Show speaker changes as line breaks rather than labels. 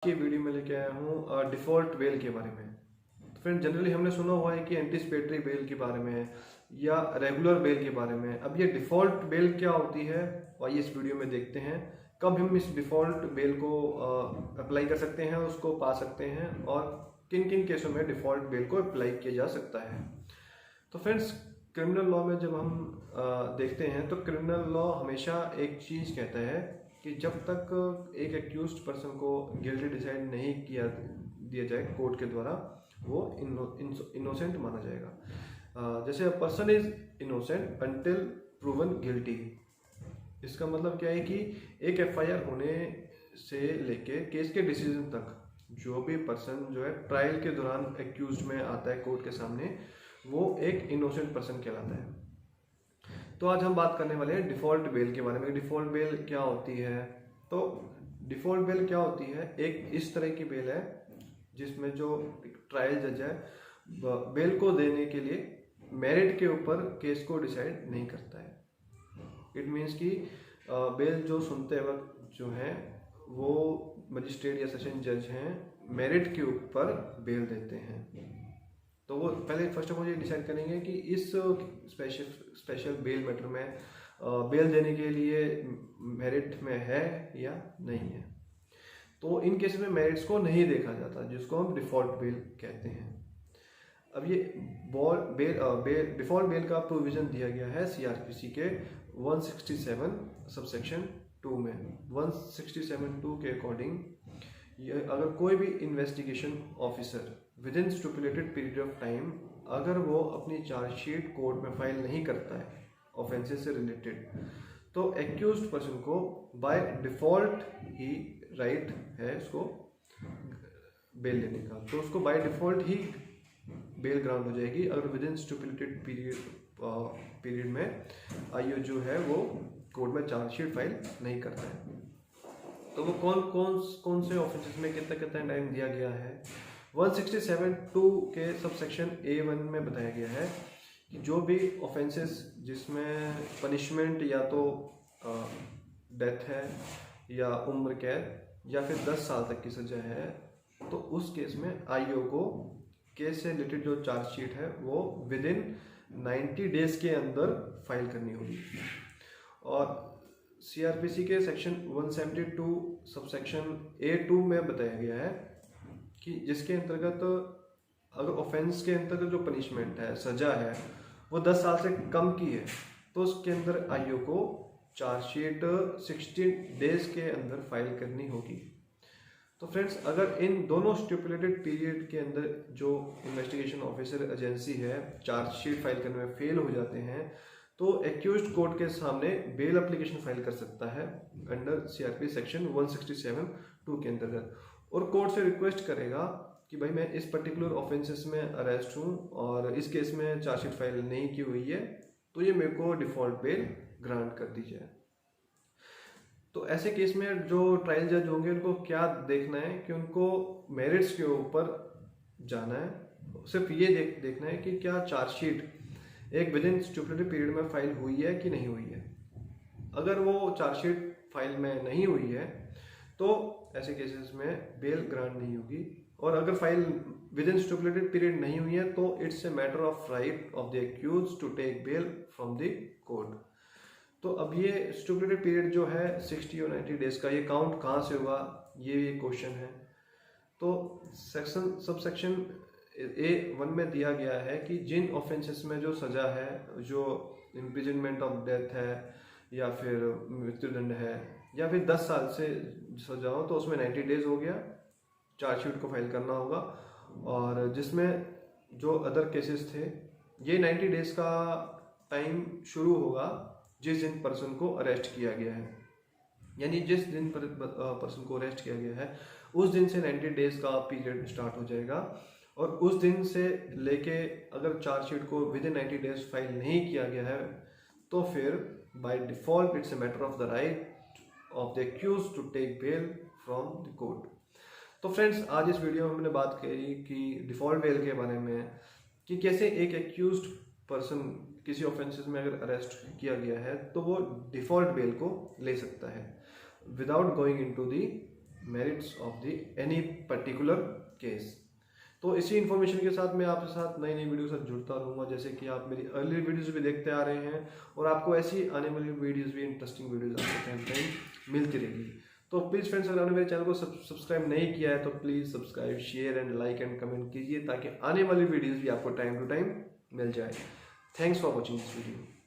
की वीडियो में लेके आया हूँ डिफ़ॉल्ट बेल के बारे में। तो फ्रेंड, जनरली हमने सुना हुआ है कि एंटीसिपेटरी बेल के बारे में या रेगुलर बेल के बारे में। अब ये डिफ़ॉल्ट बेल क्या होती है, आइए इस वीडियो में देखते हैं कब हम इस डिफ़ॉल्ट बेल को अप्लाई कर सकते हैं, उसको पा सकते हैं, और किन किन केसों में डिफ़ॉल्ट बेल को अप्लाई किया जा सकता है। तो फ्रेंड्स, क्रिमिनल लॉ में जब हम देखते हैं तो क्रिमिनल लॉ हमेशा एक चीज़ कहता है कि जब तक एक एक्यूज्ड पर्सन को गिल्टी डिसाइड नहीं किया दिया जाए कोर्ट के द्वारा, वो इनोसेंट माना जाएगा। जैसे a person is innocent until proven guilty. इसका मतलब क्या है कि एक एफआईआर होने से लेके केस के डिसीजन तक जो भी पर्सन जो है ट्रायल के दौरान एक्यूज्ड में आता है कोर्ट के सामने, वो एक इनोसेंट पर्सन कहलाता है। तो आज हम बात करने वाले हैं डिफ़ॉल्ट बेल के बारे में। डिफ़ॉल्ट बेल क्या होती है? तो डिफ़ॉल्ट बेल क्या होती है? एक इस तरह की बेल है जिसमें जो ट्रायल जज है बेल को देने के लिए मेरिट के ऊपर केस को डिसाइड नहीं करता है। इट मीन्स कि बेल जो सुनते वक्त जो है वो मजिस्ट्रेट या सेशन जज हैं, मेरिट के ऊपर बेल देते हैं। तो वो पहले फर्स्ट ऑफ ऑल ये डिसाइड करेंगे कि इस स्पेशल बेल मैटर में बेल देने के लिए मेरिट में है या नहीं है। तो इन केस में मेरिट्स को नहीं देखा जाता, जिसको हम डिफ़ॉल्ट बेल कहते हैं। अब ये डिफ़ॉल्ट बेल का प्रोविज़न दिया गया है सीआरपीसी के 167 सबसेक्शन 2 में। 167(2) के अकॉर्डिंग अगर कोई भी investigation officer with in stipulated period of time अगर वो अपनी चार्जशीट कोर्ट में फाइल नहीं करता है ऑफेंसेस से रिलेटेड, तो एक्यूज्ड पर्सन को बाय डिफ़ॉल्ट ही राइट है उसको बेल लेने का। तो उसको by default he bell grant हो जाएगी अगर विद इन स्टिपुलेटेड पीरियड में आईओ जो है वो कोर्ट में चार्जशीट फाइल नहीं करता है। तो वो कौन से ऑफेंसेस में कितना कितना टाइम दिया गया है? 167(2) के सबसेक्शन A1 में बताया गया है कि जो भी ऑफेंसेस जिसमें पनिशमेंट या तो डेथ है या उम्र कैद या फिर 10 साल तक की सजा है, तो उस केस में आईओ को केस से रिलेटेड जो चार्जशीट है वो विद इन 90 डेज के अंदर फाइल करनी होगी। और सीआरपीसी के सेक्शन 172 सबसेक्शन A2 में बताया गया है कि जिसके अंतर्गत अगर ऑफेंस के अंतर्गत जो पनिशमेंट है, सजा है, वो 10 साल से कम की है, तो उसके अंदर आईओ को चार्जशीट 60 डेज के अंदर फाइल करनी होगी। तो फ्रेंड्स, अगर इन दोनों स्टिपुलेटेड पीरियड के अंदर जो इन्वेस्टिगेशन ऑफिसर एजेंसी है चार्जशीट फाइल करने में फेल हो जाते हैं, तो एक्यूज्ड कोर्ट के सामने बेल एप्लीकेशन फाइल कर सकता है अंडर सीआरपी सेक्शन 167(2) के अंतर्गत, और कोर्ट से रिक्वेस्ट करेगा कि भाई मैं इस पर्टिकुलर ऑफेंसेस में अरेस्ट हूँ और इस केस में चार्जशीट फाइल नहीं की हुई है, तो ये मेरे को डिफ़ॉल्ट बेल ग्रांट कर दी जाए। तो ऐसे केस में जो ट्रायल जज होंगे उनको क्या देखना है कि उनको मेरिट्स के ऊपर जाना है। सिर्फ ये देखना है कि क्या चार्जशीट एक विद इन स्टिपुलेटेड पीरियड में फाइल हुई है कि नहीं हुई है। अगर वो चार्जशीट फाइल में नहीं हुई है तो ऐसे केसेस में बेल ग्रांट नहीं होगी, और अगर file within stipulated period नहीं हुई है तो it's a matter of right of the accused to take bail from the court. तो अब ये स्टिपुलेटेड पीरियड जो है 60 और 90 डेज का, ये काउंट कहाँ से होगा, ये क्वेश्चन है। तो सबसेक्शन A1 में दिया गया है कि जिन ऑफेंसेस में जो सजा है, जो इम्प्रिजनमेंट ऑफ डेथ है या फिर मृत्युदंड है या फिर 10 साल से सजा हो, तो उसमें 90 डेज हो गया, चार्जशीट को फाइल करना होगा। और जिसमें जो अदर केसेस थे, ये 90 डेज का टाइम शुरू होगा जिस दिन पर्सन को अरेस्ट किया गया है, यानी जिस दिन पर्सन को अरेस्ट किया गया है उस दिन से 90 डेज का पीरियड स्टार्ट हो जाएगा। और उस दिन से लेके अगर चार्जशीट को विद इन 90 डेज फाइल नहीं किया गया है, तो फिर by default it's a matter of the right of the accused to take bail from the court. तो फ्रेंड्स, आज इस वीडियो में हमने बात करी कि डिफ़ॉल्ट बेल के बारे में, कि कैसे एक एक्यूज्ड पर्सन किसी ऑफेंसेस में अगर अरेस्ट किया गया है तो वो डिफ़ॉल्ट बेल को ले सकता है without going into the merits of the any particular case. तो इसी इन्फॉर्मेशन के साथ मैं आपके साथ नई नई वीडियो के साथ जुड़ता रहूँगा, जैसे कि आप मेरी अर्ली वीडियोस भी देखते आ रहे हैं और आपको ऐसी आने वाली वीडियोस भी, इंटरेस्टिंग वीडियोस आपको टाइम मिलती रहेगी। तो प्लीज़ फ्रेंड्स, अगर आपने मेरे चैनल को सब्सक्राइब नहीं किया है तो please subscribe, share and like and comment कीजिए ताकि आने वाली वीडियोज़ भी आपको टाइम टू टाइम मिल जाए। Thanks for watching this video.